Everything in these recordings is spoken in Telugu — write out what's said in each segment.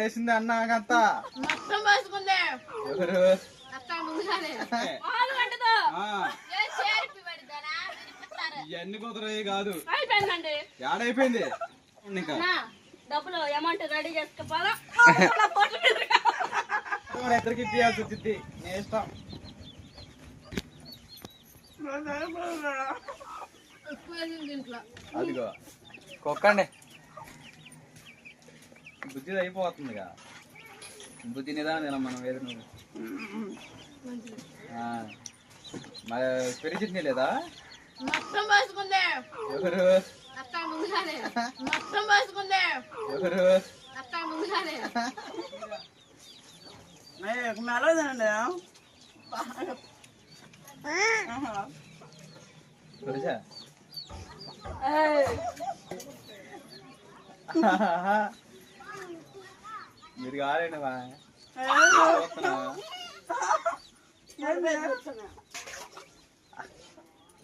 ఆడేసింది అన్నాకంతా ఎవరు ఇవన్నీ కుదరవి కాదు ఏడైపోయింది ఇంకా డబ్బులు అమౌంట్ రెడీ చేసుకోవాలా ఇద్దరికి ఇప్పియాల్సి వచ్చింది నేను ఇష్టం అదిగో కుక్కండి బుద్ధి అయిపోతుందిగా బుద్ధి నిదానం మనం వేరు నువ్వు మరి పెరిచింది లేదా ఎవరు ఎవరు మెలదండి మీరు కాలేండి బా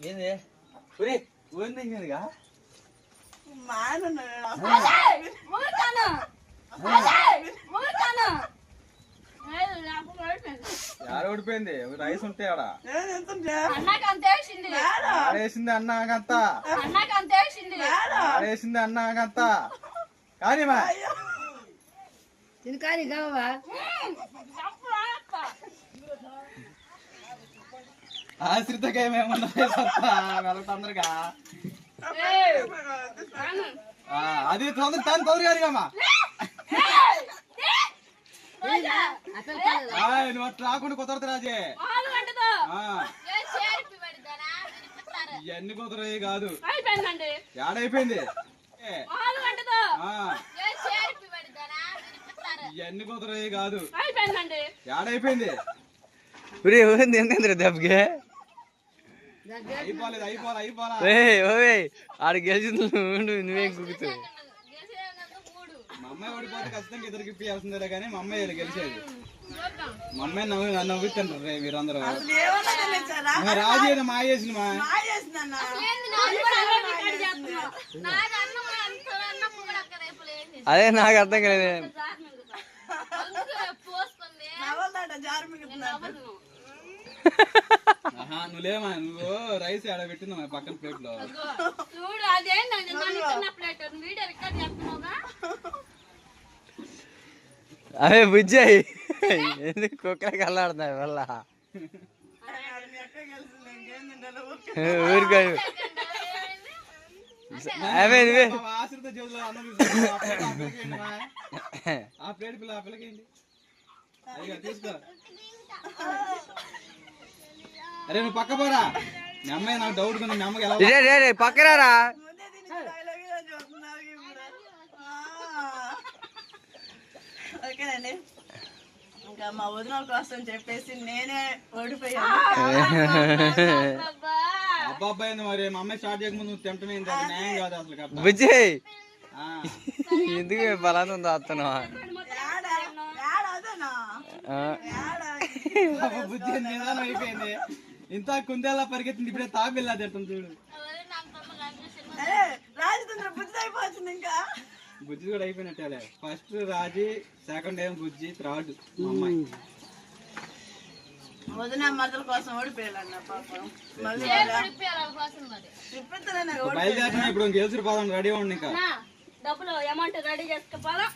ఏంది పురి ఊరిందిగా యాడ ఓడిపోయింది రైస్ ఉంటే ఆడ ఆడేసింది అన్నాకంతా ఆడేసింది అన్నాకంతా కానీ మా కానీ కావా ఆశ్రితగా ఏమేమన్నా వెళ్ళ తొందరగా అది తొందరగా అమ్మా నువ్వు అట్లా రాకుండా కుదరదు రాజే ఇవన్నీ కుదరవి కాదు ఏడైపోయింది ఇవన్నీ కుదరవి కాదు ఏడైపోయింది దెబ్బకి అయిపోలేదు అయిపోలే ఆడ గెలిచింది నువ్వేం కుక్కుతావు మా అమ్మాయి ఓడిపోతే ఖచ్చితంగా ఇద్దరికి ఇప్పియాల్సిందే కానీ మా అమ్మాయి గెలిచేది మా అమ్మాయి నవ్వుతుంటారు రే మీరందరూ రాజు ఏదో మాయ చేసింది మా అదే నాకు అర్థం కాలేదు నువ్వులేమా నువ్వు రైస్ ఆడ పెట్టిందా పక్కన ప్లేట్ లో అవే బుజ్జాయి ఎందుకు కుక్కలకి అల్లాడుతున్నాయి వల్ల ఊరికా అవే నువ్వే ఆశ్రిత జోలో ఆ ప్లేట్ పిల్ల ఆ పిల్లకేంటి తీసుకో అరే నువ్వు పక్క పోరా మీ అమ్మాయి నాకు డౌట్ ఉంది మీ అమ్మకి ఎలా పక్కరారా ఓకేనండి ఇంకా మా వదిన కోసం చెప్పేసి నేనే ఓడిపోయాను అబ్బాయి మరి మా అమ్మాయి స్టార్ట్ చేయకముందు నువ్వు తింటమే న్యాయం కాదు అసలు బుజ్జి ఎందుకు బలాన్ని ఉందో వస్తున్నావా బుజ్జి నిదానం అయిపోయింది ఇంత కుందేలా పరిగెత్తింది ఇప్పుడే తాబిల్లా తింటాం చూడు బుజ్జి కూడా అయిపోయినట్టే ఫస్ట్ రాజీ సెకండ్ ఏం బుజ్జి థర్డ్ మా అమ్మాయి వదిన మరదల కోసం ఓడిపోయాలన్న పాపం బయలుదేరిన ఇప్పుడు గెలిచి పోదాం రెడీ ఉండి ఇంకా డబ్బులు అమౌంట్ రెడీ చేసుకోవాలా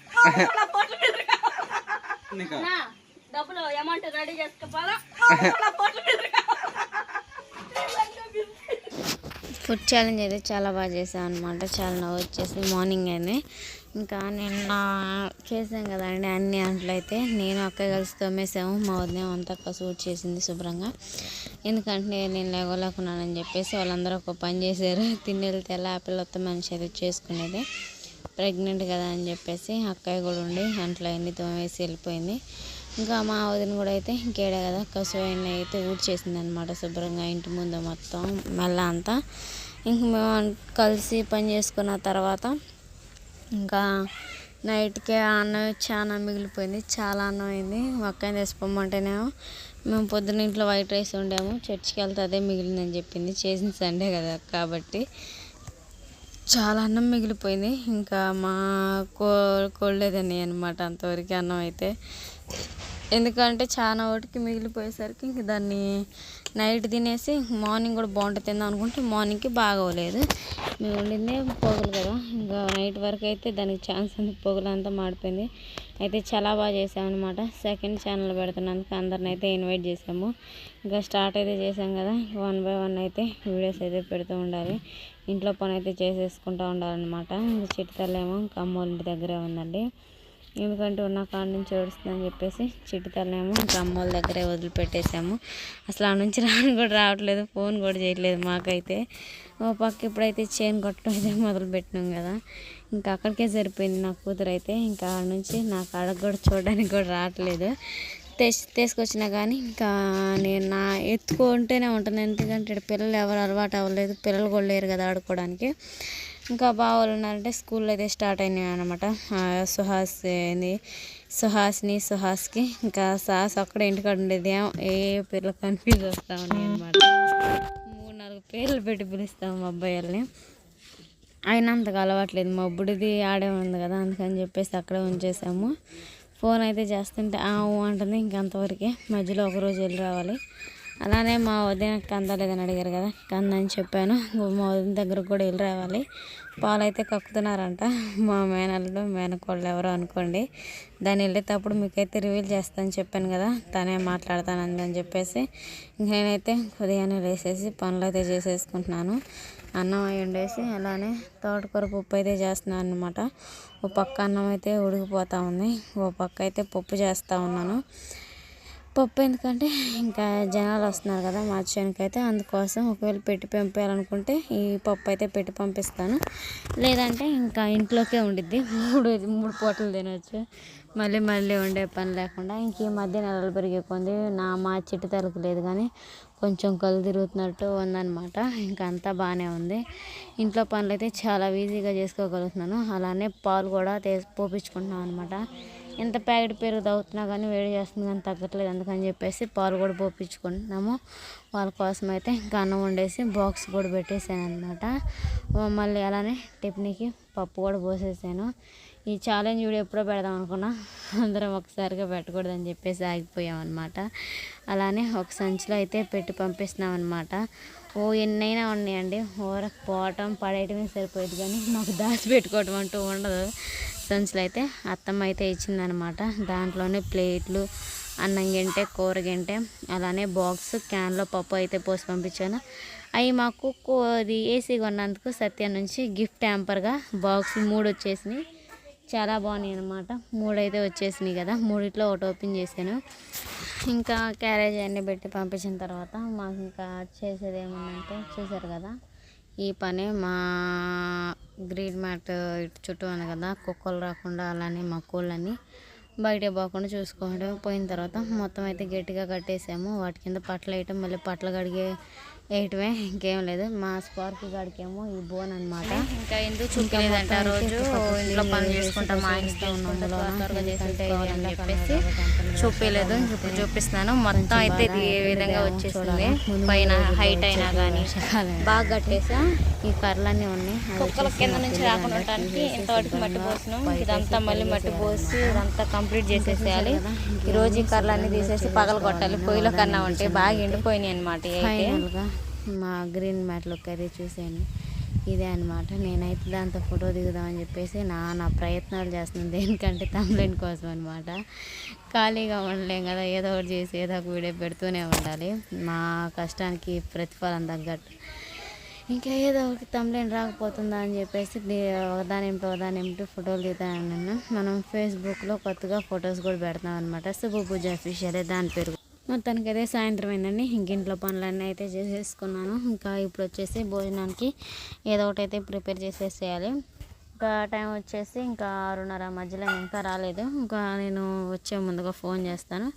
డబ్బులు అమౌంట్ రెడీ చేసుకోవాలా ఫుడ్ ఛాలెంజ్ అయితే చాలా బాగా చేసాం అనమాట. చాలా నవ్వు వచ్చేసి మార్నింగ్ అయితే ఇంకా నిన్న చేసాం కదండి అన్ని అంట్లయితే నేను అక్క కలిసి తోమేసాము. మా వదిన అంతా కసూట్ చేసింది శుభ్రంగా. ఎందుకంటే నేను లేగలేకున్నానని చెప్పేసి వాళ్ళందరూ ఒక పని చేశారు. తిని వెళ్తే ఎలా పిల్లతో మనిషి అయితే చేసుకునేది ప్రెగ్నెంట్ కదా అని చెప్పేసి అక్కయ్య కూడా ఉండి అంట్లో అన్ని తోమేసి వెళ్ళిపోయింది. ఇంకా మా వదిన కూడా అయితే ఇంకేడే కదా కసువైన అయితే ఊడ్చేసింది అనమాట శుభ్రంగా ఇంటి ముందు మొత్తం మెల్ల అంతా. ఇంక మేము కలిసి పని చేసుకున్న తర్వాత ఇంకా నైట్కే అన్నం చాలా మిగిలిపోయింది. చాలా అన్నం అయింది. అక్కని తెచ్చిపోమంటేనేమో మేము పొద్దున్న ఇంట్లో వైట్ రైస్ వండాము. చర్చికి వెళ్తే అదే మిగిలిందని చెప్పింది. చేసిన సండే కదా కాబట్టి చాలా అన్నం మిగిలిపోయింది. ఇంకా మా కోళ్ళేదని అనమాట అంతవరకు అన్నం అయితే, ఎందుకంటే చాలా వాటికి మిగిలిపోయేసరికి ఇంక దాన్ని నైట్ తినేసి మార్నింగ్ కూడా బాగుంటుంది తిందాం అనుకుంటే మార్నింగ్కి బాగోలేదు. మేము వండిందే పొగలు కదా, ఇంకా నైట్ వరకు అయితే దానికి ఛాన్స్ ఉంది, పొగలు అంతా మాడిపోయింది. అయితే చాలా బాగా చేసామన్నమాట. సెకండ్ ఛానల్ పెడుతున్నందుకు అందరిని అయితే ఇన్వైట్ చేసాము. ఇంకా స్టార్ట్ అయితే చేసాం కదా, 1 by 1 అయితే వీడియోస్ అయితే పెడుతూ ఉండాలి. ఇంట్లో పని అయితే చేసేసుకుంటూ ఉండాలన్నమాట. ఇంకా చిట్టుతల్లేమో ఇంకా అమ్మోళ్ళ ఇంటి దగ్గరే ఉందండి, ఎందుకంటే ఉన్న కాడ నుంచి ఏడుస్తుందని చెప్పేసి చిట్టుతల్లేమో ఇంకా అమ్మోళ్ళ దగ్గరే వదిలిపెట్టేసాము. అసలు ఆ నుంచి కూడా రావట్లేదు, ఫోన్ కూడా చేయట్లేదు మాకైతే. ఓ పక్క ఇప్పుడైతే చైన్ కొట్టడం అయితే మొదలు పెట్టినాం కదా, ఇంకా అక్కడికే సరిపోయింది నా కూతురు అయితే. ఇంకా ఆడ నుంచి నాకు అడగ కూడా చూడడానికి కూడా రావట్లేదు. తీసుకొచ్చినా కానీ ఇంకా నేను నా ఎత్తుకుంటూనే ఉంటుంది, ఎందుకంటే పిల్లలు ఎవరు అలవాటు అవ్వలేదు, పిల్లలు కూడా లేరు కదా ఆడుకోవడానికి. ఇంకా బావాళ్ళు ఉన్నారంటే స్కూల్లో అయితే స్టార్ట్ అయినాయి అనమాట. సుహాస్కి ఇంకా సాస్ అక్కడ ఇంటికాడ ఉండేది, ఏ పేర్లు కన్ఫ్యూజ్ వస్తూ ఉన్నాయి అనమాట. 3-4 పేర్లు పెట్టి పిలుస్తాము మా అబ్బాయిల్ని. అయినా అంతగా అలవాట్లేదు, మా అబ్బుడిది ఆడే ఉంది కదా, అందుకని చెప్పేసి అక్కడే ఉంచేసాము. ఫోన్ అయితే చేస్తుంటే అంటుంది, ఇంకంతవరకే. మధ్యలో ఒకరోజు వెళ్ళి రావాలి. అలానే మా వదిన కందలేదని అడిగారు కదా, కందని చెప్పాను. మా వదిన దగ్గరకు కూడా వెళ్ళి రావాలి. పాలు అయితే కక్కుతున్నారంట మా మేనల్లు మేనకోళ్ళు ఎవరో అనుకోండి. దాన్ని వెళ్ళేటప్పుడు మీకైతే రివీల్ చేస్తానని చెప్పాను కదా, తనే మాట్లాడతానని చెప్పేసి నేనైతే ఉదయాన్నే లేసేసి పనులు అయితే చేసేసుకుంటున్నాను. అన్నం అయి వండేసి అలానే తోటకూర పప్పు అయితే చేస్తున్నాను అనమాట. ఓ పక్క అన్నం అయితే ఉడికిపోతూ ఉంది, ఓ పక్క అయితే పప్పు చేస్తూ ఉన్నాను. పప్పు ఎందుకంటే ఇంకా జనాలు వస్తున్నారు కదా మా చేనుకైతే, అందుకోసం ఒకవేళ పెట్టి పంపించాలనుకుంటే ఈ పప్పు అయితే పెట్టి పంపిస్తాను, లేదంటే ఇంకా ఇంట్లోకే ఉండిద్ది. 3 పూటలు తినవచ్చు, మళ్ళీ వండే పని లేకుండా. ఇంక ఈ మధ్య నెలలు పెరిగే కొంది మా చిట్టు తలకు లేదు కానీ కొంచెం కళ్ళు తిరుగుతున్నట్టు ఉందన్నమాట. ఇంకా అంతా బాగానే ఉంది. ఇంట్లో పనులు అయితే చాలా ఈజీగా చేసుకోగలుగుతున్నాను. అలానే పాలు కూడా పోపించుకుంటున్నాను అనమాట. ఎంత ప్యాకెట్ పెరుగు తాగుతున్నా కానీ వేడి చేస్తుంది కానీ తగ్గట్లేదు, అందుకని చెప్పేసి పాలు కూడా పోపించుకుంటున్నాము. వాళ్ళ కోసం అయితే ఇంకా అన్నం వండేసి బాక్స్ కూడా పెట్టేసాను అనమాట. మళ్ళీ అలానే టిఫిన్కి పప్పు కూడా పోసేసాను. ఈ ఛాలెంజ్ వీడియో ఎప్పుడో పెడదాం అనుకున్నా, అందరం ఒకసారిగా పెట్టకూడదని చెప్పేసి ఆగిపోయాం అనమాట. అలానే ఒక సంచిలో అయితే పెట్టి పంపిస్తున్నాం అనమాట. ఎన్నైనా ఉన్నాయండి, ఊరకు పోవటం పడేయటమే సరిపోయేది కానీ మాకు దాచి పెట్టుకోవటం అంటూ ఉండదు. సంచులు అయితే అత్తమ్మ అయితే ఇచ్చిందనమాట. దాంట్లోనే ప్లేట్లు, అన్నం గంటె, కూర గంటె, అలానే బాక్స్ క్యాన్లో పప్పు అయితే పోసి పంపించాను. అవి మాకు అది ఏసీ కొన్నందుకు సత్య నుంచి గిఫ్ట్ హ్యాంపర్గా బాక్స్ 3 వచ్చేసినాయి. చాలా బాగున్నాయి అనమాట. 3 అయితే వచ్చేసినాయి కదా, 3 ఒకటి ఓపెన్ చేశాను. ఇంకా క్యారేజ్ అన్నీ పెట్టి పంపించిన తర్వాత మాకు ఇంకా చేసేది ఏముందంటే, చూసారు కదా ఈ పనే మా గ్రీన్ మ్యాట్ ఇటు చుట్టూ ఉంది కదా, కుక్కలు రాకుండా అలానే మా కోళ్ళని బయట పోకుండా చూసుకోవడం. పోయిన తర్వాత మొత్తం అయితే గట్టిగా కట్టేసాము. వాటి కింద పట్టలు వేయటం, మళ్ళీ పట్టలు కడిగే వేయటమే, ఇంకేం లేదు. మా స్పార్కి గాడికేమో ఈ బోన్ అనమాట. ఇంకా ఎందుకు చూపించలేదంట, రోజు ఇంట్లో పని చేసుకుంటాం మా ఇంట్లో త్వరగా చేసేసుకోవాలని చెప్పేసి చూపించలేదు. ఇప్పుడు చూపిస్తున్నాను. మొత్తం అయితే ఇది ఏ విధంగా వచ్చేసింది, పైన హైట్ అయినా కానీ బాగా కట్టేసా. ఈ కర్రలన్నీ ఉన్నాయి, కుక్కల కింద నుంచి రాకుండా ఉండటానికి ఇంతవరకు మట్టి పోసినాం. ఇదంతా మళ్ళీ మట్టి పోసి ఇదంతా కంప్లీట్ చేసేసేయాలి. ఈరోజు ఈ కర్రలన్నీ తీసేసి పగలు కొట్టాలి. పొయ్యిలో కన్నా ఉంటే బాగా ఎండిపోయినాయి అనమాట. మా గ్రీన్ మ్యాట్ లుక్ అయితే చూసాను, ఇదే అనమాట. నేనైతే దాంతో ఫోటో దిగుదామని చెప్పేసి నా ప్రయత్నాలు చేస్తున్నాను, దేనికంటే తమ్ముళ్ళ కోసం అనమాట. ఖాళీగా ఉండలేం కదా, ఏదో ఒకటి చేసి ఏదో ఒక వీడియో పెడుతూనే ఉండాలి. మా కష్టానికి ప్రతిఫలం తగ్గట్టు ఇంకా ఏదో ఒకటి తమ్ముళ్ళని రాకపోతుందా అని చెప్పేసి ఒకదాని ఫోటోలు దిగుతాను. మనం ఫేస్బుక్లో కొత్తగా ఫొటోస్ కూడా పెడతాం అనమాట. శుభ పూజ అఫీషియల్ దాని పేరు. మొత్తానికి అయితే సాయంత్రం అయిందండి. ఇంక ఇంట్లో పనులన్నీ అయితే చేసేసుకున్నాను. ఇంకా ఇప్పుడు వచ్చేసి భోజనానికి ఏదో ఒకటి అయితే ప్రిపేర్ చేసేసేయాలి. ఇంకా టైం వచ్చేసి ఇంకా 6:30 మధ్యలో ఇంకా రాలేదు. ఇంకా నేను వచ్చే ముందుగా ఫోన్ చేస్తాను,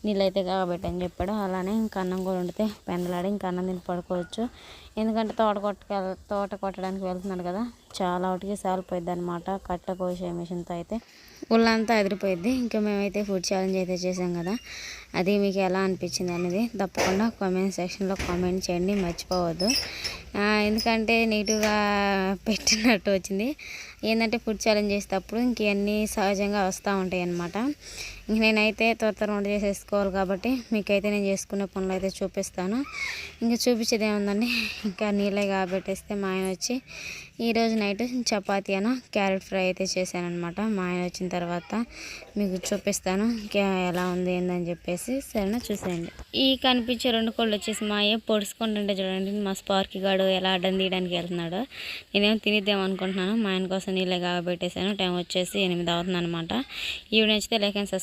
నీళ్ళు అయితే కాగబెట్టని చెప్పాడు. అలానే ఇంకా అన్నం కూడా వండితే పెందలాడి ఇంకా అన్నం తిని పడుకోవచ్చు. ఎందుకంటే తోట కొట్టడానికి వెళ్తున్నాడు కదా, చాలా ఒకటికి సాలిపోయిద్ది అనమాట. కట్ట కోసే మిషన్తో అయితే ఒళ్ళంతా ఎదిరిపోయిద్ది. ఇంకా మేమైతే ఫుడ్ ఛాలెంజ్ అయితే చేసాం కదా, అది మీకు ఎలా అనిపించింది అనేది తప్పకుండా కామెంట్ సెక్షన్లో కామెంట్ చేయండి, మర్చిపోవద్దు. ఎందుకంటే నెగిటివ్గా పెట్టినట్టు వచ్చింది. ఏంటంటే ఫుడ్ ఛాలెంజ్ చేసేటప్పుడు ఇంకన్నీ సహజంగా వస్తూ ఉంటాయి అన్నమాట. ఇంక నేనైతే త్వర వంట చేసేసుకోవాలి కాబట్టి మీకైతే నేను చేసుకునే పనులు అయితే చూపిస్తాను. ఇంకా చూపించేది ఏముందండి, ఇంకా నీళ్ళే కాబెట్టేస్తే మా ఆయన వచ్చి ఈరోజు నైట్ చపాతీ క్యారెట్ ఫ్రై అయితే చేశానమాట. మా ఆయన వచ్చిన తర్వాత మీకు చూపిస్తాను ఎలా ఉంది ఏందని చెప్పేసి. సరేనా, చూసేయండి. ఈ కనిపించే 2 కోళ్ళు వచ్చేసి మా అయ్య పొడుచుకుంటుంటే చూడండి, మా స్పార్కి గాడు ఎలా అడ్డం తీయడానికి వెళ్తున్నాడు. నేనేమో తినిద్దాం అనుకుంటున్నాను. మా ఆయన కోసం నీళ్ళే కాబెట్టేశాను. టైం వచ్చేసి 8 అవుతుంది అనమాట. ఈ వీడియో నచ్చితే లైక్ అండ్ సబ్స్క్రైబ్